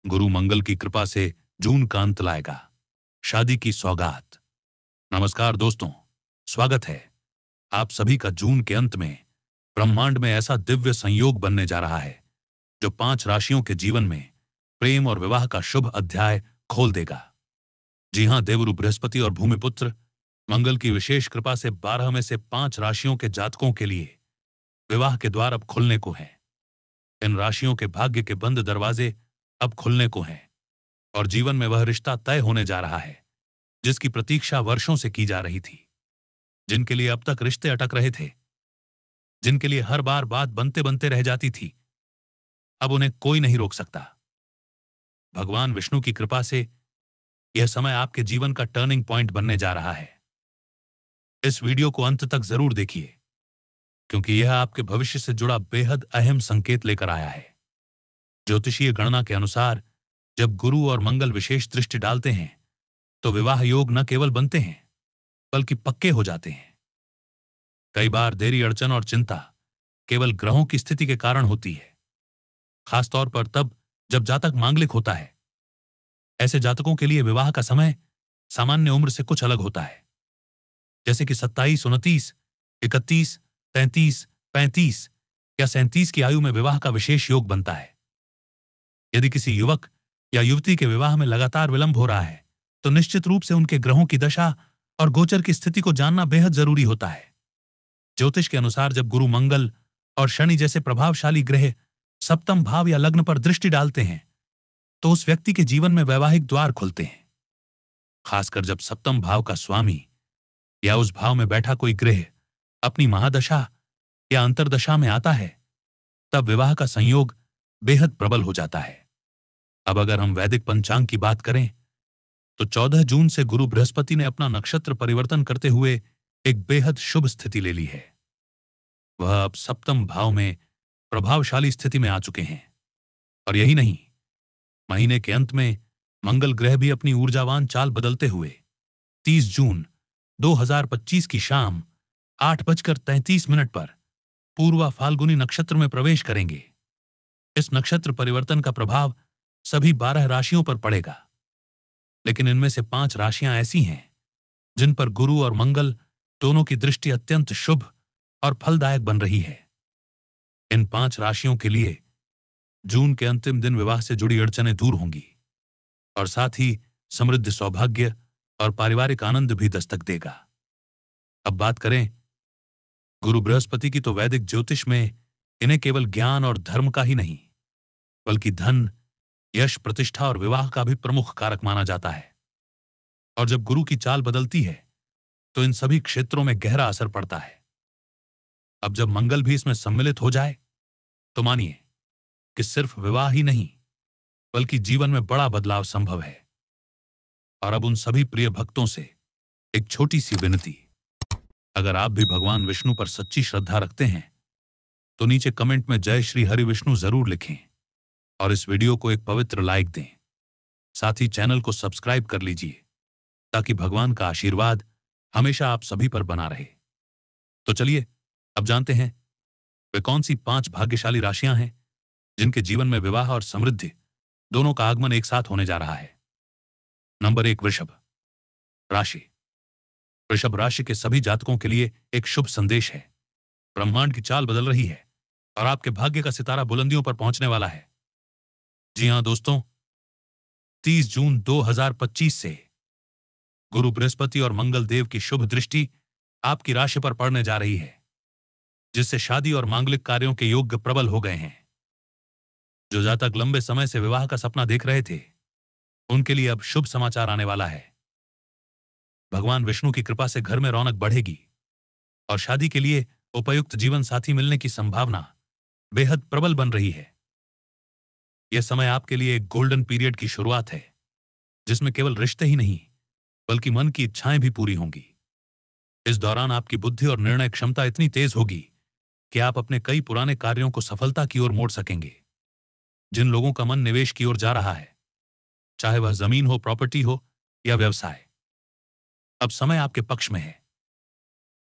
गुरु मंगल की कृपा से जून का अंत लाएगा। शादी की सौगात। नमस्कार दोस्तों, स्वागत है आप सभी का जून के अंत में। ब्रह्मांड में ऐसा दिव्य संयोग बनने जा रहा है जो 5 राशियों के जीवन में प्रेम और विवाह का शुभ अध्याय खोल देगा। जी हां, देवगुरु बृहस्पति और भूमिपुत्र मंगल की विशेष कृपा से 12 में से 5 राशियों के जातकों के लिए विवाह के द्वार अब खुलने को हैं। इन राशियों के भाग्य के बंद दरवाजे अब खुलने को हैं और जीवन में वह रिश्ता तय होने जा रहा है जिसकी प्रतीक्षा वर्षों से की जा रही थी। जिनके लिए अब तक रिश्ते अटक रहे थे, जिनके लिए हर बार बात बनते बनते रह जाती थी, अब उन्हें कोई नहीं रोक सकता। भगवान विष्णु की कृपा से यह समय आपके जीवन का टर्निंग पॉइंट बनने जा रहा है। इस वीडियो को अंत तक जरूर देखिए क्योंकि यह आपके भविष्य से जुड़ा बेहद अहम संकेत लेकर आया है। ज्योतिषीय गणना के अनुसार जब गुरु और मंगल विशेष दृष्टि डालते हैं तो विवाह योग न केवल बनते हैं बल्कि पक्के हो जाते हैं। कई बार देरी, अड़चन और चिंता केवल ग्रहों की स्थिति के कारण होती है, खासतौर पर तब जब जातक मांगलिक होता है। ऐसे जातकों के लिए विवाह का समय सामान्य उम्र से कुछ अलग होता है, जैसे कि 27, 29, 31, 33, 35 या 37 की आयु में विवाह का विशेष योग बनता है। यदि किसी युवक या युवती के विवाह में लगातार विलंब हो रहा है तो निश्चित रूप से उनके ग्रहों की दशा और गोचर की स्थिति को जानना बेहद जरूरी होता है। ज्योतिष के अनुसार जब गुरु, मंगल और शनि जैसे प्रभावशाली ग्रह सप्तम भाव या लग्न पर दृष्टि डालते हैं तो उस व्यक्ति के जीवन में वैवाहिक द्वार खुलते हैं। खासकर जब सप्तम भाव का स्वामी या उस भाव में बैठा कोई ग्रह अपनी महादशा या अंतरदशा में आता है तब विवाह का संयोग बेहद प्रबल हो जाता है। अब अगर हम वैदिक पंचांग की बात करें तो 14 जून से गुरु बृहस्पति ने अपना नक्षत्र परिवर्तन करते हुए एक बेहद शुभ स्थिति ले ली है। वह अब सप्तम भाव में प्रभावशाली स्थिति में आ चुके हैं। और यही नहीं, महीने के अंत में मंगल ग्रह भी अपनी ऊर्जावान चाल बदलते हुए 30 जून 2025 की शाम 8:33 पर पूर्वा फाल्गुनी नक्षत्र में प्रवेश करेंगे। इस नक्षत्र परिवर्तन का प्रभाव सभी 12 राशियों पर पड़ेगा, लेकिन इनमें से 5 राशियां ऐसी हैं जिन पर गुरु और मंगल दोनों की दृष्टि अत्यंत शुभ और फलदायक बन रही है। इन 5 राशियों के लिए जून के अंतिम दिन विवाह से जुड़ी अड़चनें दूर होंगी और साथ ही समृद्ध सौभाग्य और पारिवारिक आनंद भी दस्तक देगा। अब बात करें गुरु बृहस्पति की तो वैदिक ज्योतिष में इन्हें केवल ज्ञान और धर्म का ही नहीं बल्कि धन, यश, प्रतिष्ठा और विवाह का भी प्रमुख कारक माना जाता है। और जब गुरु की चाल बदलती है तो इन सभी क्षेत्रों में गहरा असर पड़ता है। अब जब मंगल भी इसमें सम्मिलित हो जाए तो मानिए कि सिर्फ विवाह ही नहीं बल्कि जीवन में बड़ा बदलाव संभव है। और अब उन सभी प्रिय भक्तों से एक छोटी सी विनती, अगर आप भी भगवान विष्णु पर सच्ची श्रद्धा रखते हैं तो नीचे कमेंट में जय श्री हरि विष्णु जरूर लिखें और इस वीडियो को एक पवित्र लाइक दें। साथ ही चैनल को सब्सक्राइब कर लीजिए ताकि भगवान का आशीर्वाद हमेशा आप सभी पर बना रहे। तो चलिए अब जानते हैं वे कौन सी 5 भाग्यशाली राशियां हैं जिनके जीवन में विवाह और समृद्धि दोनों का आगमन एक साथ होने जा रहा है। नंबर 1, वृषभ राशि। वृषभ राशि के सभी जातकों के लिए एक शुभ संदेश है। ब्रह्मांड की चाल बदल रही है और आपके भाग्य का सितारा बुलंदियों पर पहुंचने वाला है। जी हां दोस्तों, 30 जून 2025 से गुरु बृहस्पति और मंगल देव की शुभ दृष्टि आपकी राशि पर पड़ने जा रही है, जिससे शादी और मांगलिक कार्यों के योग प्रबल हो गए हैं। जो जातक लंबे समय से विवाह का सपना देख रहे थे उनके लिए अब शुभ समाचार आने वाला है। भगवान विष्णु की कृपा से घर में रौनक बढ़ेगी और शादी के लिए उपयुक्त जीवन साथी मिलने की संभावना बेहद प्रबल बन रही है। यह समय आपके लिए एक गोल्डन पीरियड की शुरुआत है जिसमें केवल रिश्ते ही नहीं बल्कि मन की इच्छाएं भी पूरी होंगी। इस दौरान आपकी बुद्धि और निर्णय क्षमता इतनी तेज होगी कि आप अपने कई पुराने कार्यों को सफलता की ओर मोड़ सकेंगे। जिन लोगों का मन निवेश की ओर जा रहा है, चाहे वह जमीन हो, प्रॉपर्टी हो या व्यवसाय, अब समय आपके पक्ष में है।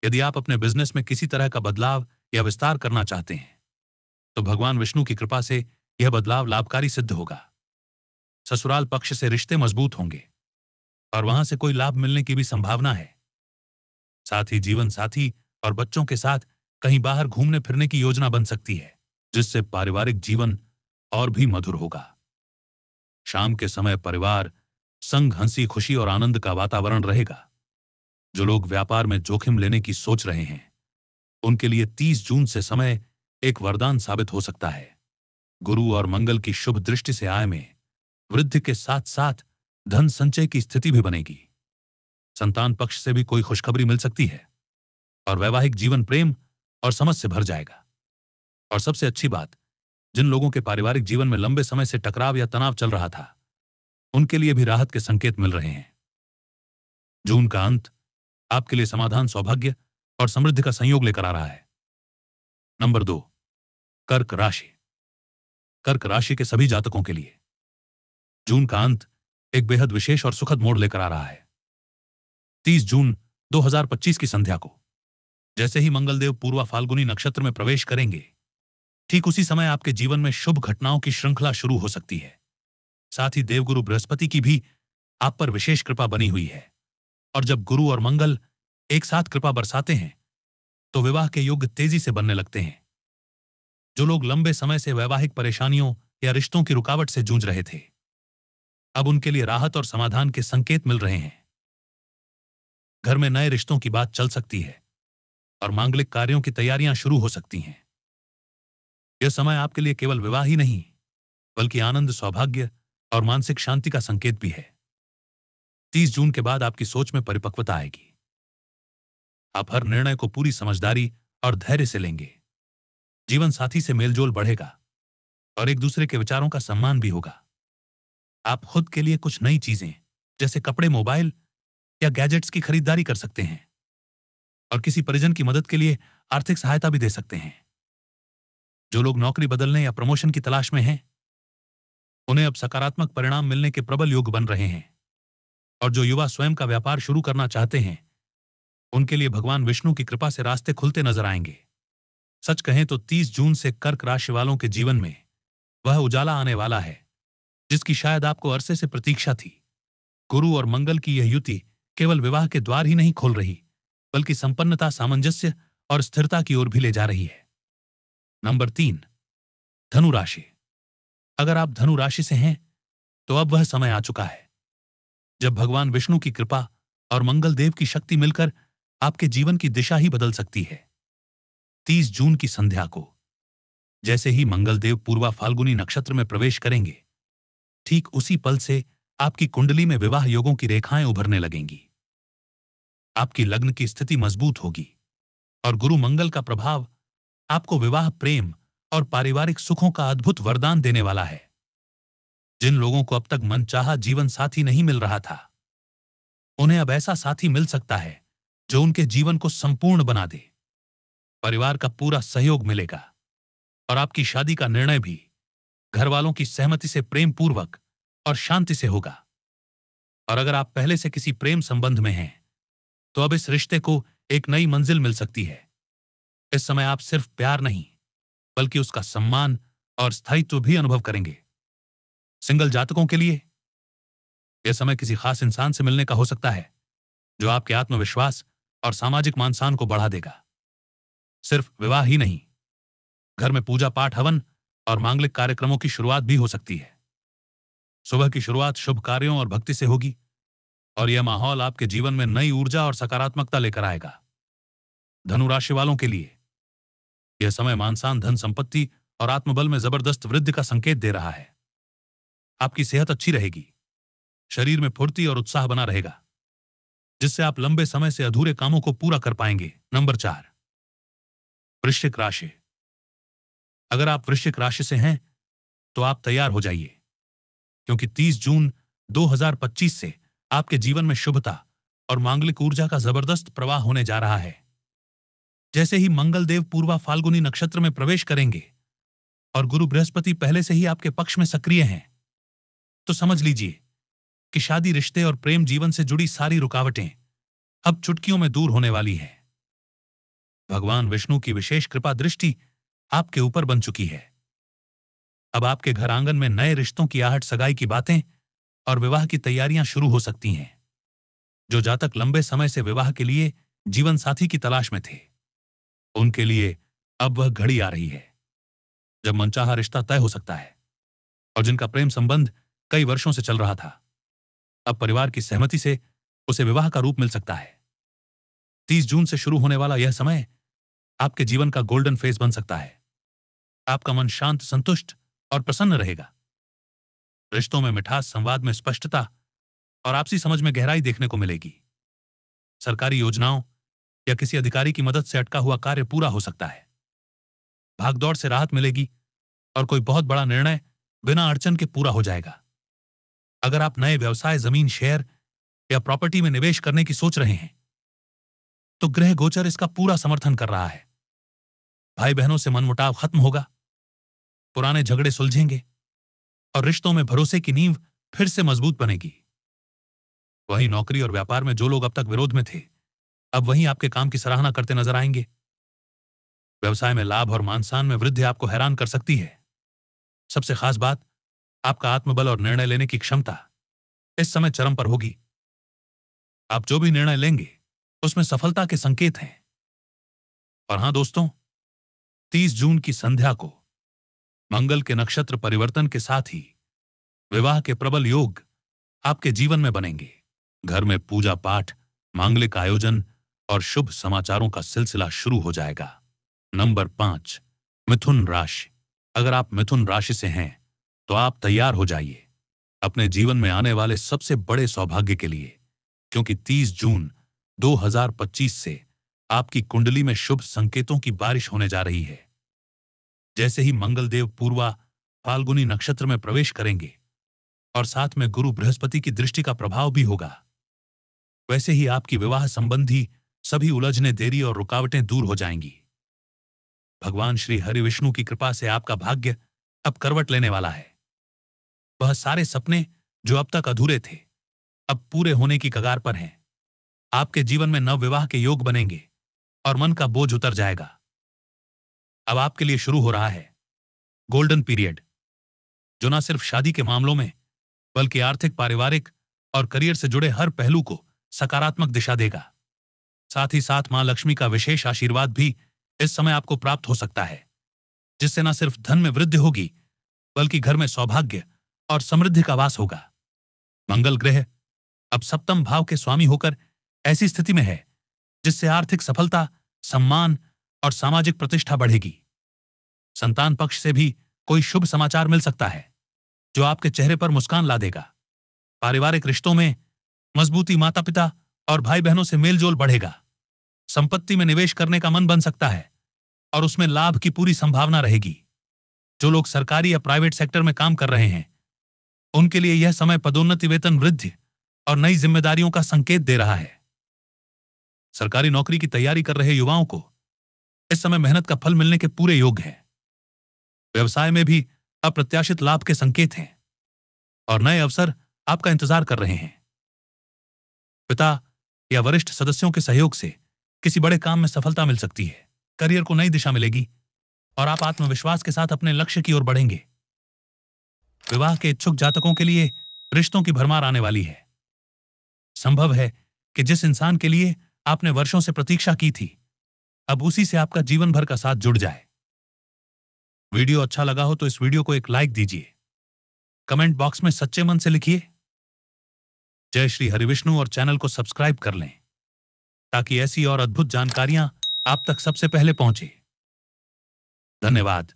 यदि आप अपने बिजनेस में किसी तरह का बदलाव या विस्तार करना चाहते हैं तो भगवान विष्णु की कृपा से यह बदलाव लाभकारी सिद्ध होगा। ससुराल पक्ष से रिश्ते मजबूत होंगे और वहां से कोई लाभ मिलने की भी संभावना है। साथ ही जीवन साथी और बच्चों के साथ कहीं बाहर घूमने फिरने की योजना बन सकती है, जिससे पारिवारिक जीवन और भी मधुर होगा। शाम के समय परिवार संग हंसी खुशी और आनंद का वातावरण रहेगा। जो लोग व्यापार में जोखिम लेने की सोच रहे हैं, उनके लिए 30 जून से समय एक वरदान साबित हो सकता है। गुरु और मंगल की शुभ दृष्टि से आय में वृद्धि के साथ साथ धन संचय की स्थिति भी बनेगी। संतान पक्ष से भी कोई खुशखबरी मिल सकती है और वैवाहिक जीवन प्रेम और समझ से भर जाएगा। और सबसे अच्छी बात, जिन लोगों के पारिवारिक जीवन में लंबे समय से टकराव या तनाव चल रहा था, उनके लिए भी राहत के संकेत मिल रहे हैं। जून का अंत आपके लिए समाधान, सौभाग्य और समृद्धि का संयोग लेकर आ रहा है। नंबर 2, कर्क राशि। कर्क राशि के सभी जातकों के लिए जून का अंत एक बेहद विशेष और सुखद मोड़ लेकर आ रहा है। 30 जून 2025 की संध्या को जैसे ही मंगलदेव पूर्वा फाल्गुनी नक्षत्र में प्रवेश करेंगे, ठीक उसी समय आपके जीवन में शुभ घटनाओं की श्रृंखला शुरू हो सकती है। साथ ही देवगुरु बृहस्पति की भी आप पर विशेष कृपा बनी हुई है। और जब गुरु और मंगल एक साथ कृपा बरसाते हैं, तो विवाह के योग तेजी से बनने लगते हैं। जो लोग लंबे समय से वैवाहिक परेशानियों या रिश्तों की रुकावट से जूझ रहे थे, अब उनके लिए राहत और समाधान के संकेत मिल रहे हैं। घर में नए रिश्तों की बात चल सकती है और मांगलिक कार्यों की तैयारियां शुरू हो सकती हैं। यह समय आपके लिए केवल विवाह ही नहीं, बल्कि आनंद, सौभाग्य और मानसिक शांति का संकेत भी है। 30 जून के बाद आपकी सोच में परिपक्वता आएगी। आप हर निर्णय को पूरी समझदारी और धैर्य से लेंगे। जीवन साथी से मेलजोल बढ़ेगा और एक दूसरे के विचारों का सम्मान भी होगा। आप खुद के लिए कुछ नई चीजें जैसे कपड़े, मोबाइल या गैजेट्स की खरीदारी कर सकते हैं और किसी परिजन की मदद के लिए आर्थिक सहायता भी दे सकते हैं। जो लोग नौकरी बदलने या प्रमोशन की तलाश में हैं, उन्हें अब सकारात्मक परिणाम मिलने के प्रबल योग बन रहे हैं। और जो युवा स्वयं का व्यापार शुरू करना चाहते हैं, उनके लिए भगवान विष्णु की कृपा से रास्ते खुलते नजर आएंगे। सच कहें तो 30 जून से कर्क राशि वालों के जीवन में वह उजाला आने वाला है जिसकी शायद आपको अरसे से प्रतीक्षा थी। गुरु और मंगल की यह युति केवल विवाह के द्वार ही नहीं खोल रही, बल्कि संपन्नता, सामंजस्य और स्थिरता की ओर भी ले जा रही है। नंबर 3, धनु राशि। अगर आप धनु राशि से हैं, तो अब वह समय आ चुका है जब भगवान विष्णु की कृपा और मंगल देव की शक्ति मिलकर आपके जीवन की दिशा ही बदल सकती है। 30 जून की संध्या को जैसे ही मंगलदेव पूर्वा फाल्गुनी नक्षत्र में प्रवेश करेंगे, ठीक उसी पल से आपकी कुंडली में विवाह योगों की रेखाएं उभरने लगेंगी। आपकी लग्न की स्थिति मजबूत होगी और गुरु मंगल का प्रभाव आपको विवाह, प्रेम और पारिवारिक सुखों का अद्भुत वरदान देने वाला है। जिन लोगों को अब तक मनचाहा जीवन साथी नहीं मिल रहा था, उन्हें अब ऐसा साथी मिल सकता है जो उनके जीवन को संपूर्ण बना दे। परिवार का पूरा सहयोग मिलेगा और आपकी शादी का निर्णय भी घर वालों की सहमति से प्रेम पूर्वक और शांति से होगा। और अगर आप पहले से किसी प्रेम संबंध में हैं, तो अब इस रिश्ते को एक नई मंजिल मिल सकती है। इस समय आप सिर्फ प्यार नहीं, बल्कि उसका सम्मान और स्थायित्व भी अनुभव करेंगे। सिंगल जातकों के लिए यह समय किसी खास इंसान से मिलने का हो सकता है जो आपके आत्मविश्वास और सामाजिक मान-सम्मान को बढ़ा देगा। सिर्फ विवाह ही नहीं, घर में पूजा पाठ, हवन और मांगलिक कार्यक्रमों की शुरुआत भी हो सकती है। सुबह की शुरुआत शुभ कार्यों और भक्ति से होगी और यह माहौल आपके जीवन में नई ऊर्जा और सकारात्मकता लेकर आएगा। धनु राशि वालों के लिए यह समय मान-सम्मान, धन संपत्ति और आत्मबल में जबरदस्त वृद्धि का संकेत दे रहा है। आपकी सेहत अच्छी रहेगी, शरीर में फुर्ती और उत्साह बना रहेगा, जिससे आप लंबे समय से अधूरे कामों को पूरा कर पाएंगे। नंबर 4, वृश्चिक राशि। अगर आप वृश्चिक राशि से हैं, तो आप तैयार हो जाइए, क्योंकि 30 जून 2025 से आपके जीवन में शुभता और मांगलिक ऊर्जा का जबरदस्त प्रवाह होने जा रहा है। जैसे ही मंगलदेव पूर्वा फाल्गुनी नक्षत्र में प्रवेश करेंगे और गुरु बृहस्पति पहले से ही आपके पक्ष में सक्रिय हैं, तो समझ लीजिए कि शादी, रिश्ते और प्रेम जीवन से जुड़ी सारी रुकावटें अब चुटकियों में दूर होने वाली हैं। भगवान विष्णु की विशेष कृपा दृष्टि आपके ऊपर बन चुकी है। अब आपके घर आंगन में नए रिश्तों की आहट, सगाई की बातें और विवाह की तैयारियां शुरू हो सकती हैं। जो जातक लंबे समय से विवाह के लिए जीवन साथी की तलाश में थे, उनके लिए अब वह घड़ी आ रही है जब मनचाहा रिश्ता तय हो सकता है। और जिनका प्रेम संबंध कई वर्षों से चल रहा था, अब परिवार की सहमति से उसे विवाह का रूप मिल सकता है। 30 जून से शुरू होने वाला यह समय आपके जीवन का गोल्डन फेज बन सकता है। आपका मन शांत, संतुष्ट और प्रसन्न रहेगा। रिश्तों में मिठास, संवाद में स्पष्टता और आपसी समझ में गहराई देखने को मिलेगी। सरकारी योजनाओं या किसी अधिकारी की मदद से अटका हुआ कार्य पूरा हो सकता है। भागदौड़ से राहत मिलेगी और कोई बहुत बड़ा निर्णय बिना अड़चन के पूरा हो जाएगा। अगर आप नए व्यवसाय, जमीन, शेयर या प्रॉपर्टी में निवेश करने की सोच रहे हैं, तो ग्रह गोचर इसका पूरा समर्थन कर रहा है। भाई बहनों से मनमुटाव खत्म होगा, पुराने झगड़े सुलझेंगे और रिश्तों में भरोसे की नींव फिर से मजबूत बनेगी। वहीं नौकरी और व्यापार में जो लोग अब तक विरोध में थे, अब वहीं आपके काम की सराहना करते नजर आएंगे। व्यवसाय में लाभ और मान सम्मान में वृद्धि आपको हैरान कर सकती है। सबसे खास बात, आपका आत्मबल और निर्णय लेने की क्षमता इस समय चरम पर होगी। आप जो भी निर्णय लेंगे उसमें सफलता के संकेत हैं। और हां दोस्तों, 30 जून की संध्या को मंगल के नक्षत्र परिवर्तन के साथ ही विवाह के प्रबल योग आपके जीवन में बनेंगे। घर में पूजा पाठ, मांगलिक आयोजन और शुभ समाचारों का सिलसिला शुरू हो जाएगा। नंबर 5, मिथुन राशि। अगर आप मिथुन राशि से हैं तो आप तैयार हो जाइए अपने जीवन में आने वाले सबसे बड़े सौभाग्य के लिए, क्योंकि 30 जून 2025 से आपकी कुंडली में शुभ संकेतों की बारिश होने जा रही है। जैसे ही मंगलदेव पूर्वा फाल्गुनी नक्षत्र में प्रवेश करेंगे और साथ में गुरु बृहस्पति की दृष्टि का प्रभाव भी होगा, वैसे ही आपकी विवाह संबंधी सभी उलझने, देरी और रुकावटें दूर हो जाएंगी। भगवान श्री हरि विष्णु की कृपा से आपका भाग्य अब करवट लेने वाला है। वह सारे सपने जो अब तक अधूरे थे, अब पूरे होने की कगार पर हैं। आपके जीवन में नव विवाह के योग बनेंगे और मन का बोझ उतर जाएगा। अब आपके लिए शुरू हो रहा है गोल्डन पीरियड, जो न सिर्फ शादी के मामलों में बल्कि आर्थिक, पारिवारिक और करियर से जुड़े हर पहलू को सकारात्मक दिशा देगा। साथ ही साथ मां लक्ष्मी का विशेष आशीर्वाद भी इस समय आपको प्राप्त हो सकता है, जिससे न सिर्फ धन में वृद्धि होगी बल्कि घर में सौभाग्य और समृद्धि का वास होगा। मंगल ग्रह अब सप्तम भाव के स्वामी होकर ऐसी स्थिति में है जिससे आर्थिक सफलता, सम्मान और सामाजिक प्रतिष्ठा बढ़ेगी। संतान पक्ष से भी कोई शुभ समाचार मिल सकता है जो आपके चेहरे पर मुस्कान ला देगा। पारिवारिक रिश्तों में मजबूती, माता पिता और भाई बहनों से मेलजोल बढ़ेगा। संपत्ति में निवेश करने का मन बन सकता है और उसमें लाभ की पूरी संभावना रहेगी। जो लोग सरकारी या प्राइवेट सेक्टर में काम कर रहे हैं, उनके लिए यह समय पदोन्नति, वेतन वृद्धि और नई जिम्मेदारियों का संकेत दे रहा है। सरकारी नौकरी की तैयारी कर रहे युवाओं को इस समय मेहनत का फल मिलने के पूरे योग हैं। व्यवसाय में भी अप्रत्याशित लाभ के संकेत हैं और नए अवसर आपका इंतजार कर रहे हैं। पिता या वरिष्ठ सदस्यों के सहयोग से किसी बड़े काम में सफलता मिल सकती है। करियर को नई दिशा मिलेगी और आप आत्मविश्वास के साथ अपने लक्ष्य की ओर बढ़ेंगे। विवाह के इच्छुक जातकों के लिए रिश्तों की भरमार आने वाली है। संभव है कि जिस इंसान के लिए आपने वर्षों से प्रतीक्षा की थी, अब उसी से आपका जीवन भर का साथ जुड़ जाए। वीडियो अच्छा लगा हो तो इस वीडियो को एक लाइक दीजिए। कमेंट बॉक्स में सच्चे मन से लिखिए जय श्री हरिविष्णु और चैनल को सब्सक्राइब कर लें ताकि ऐसी और अद्भुत जानकारियां आप तक सबसे पहले पहुंचे। धन्यवाद।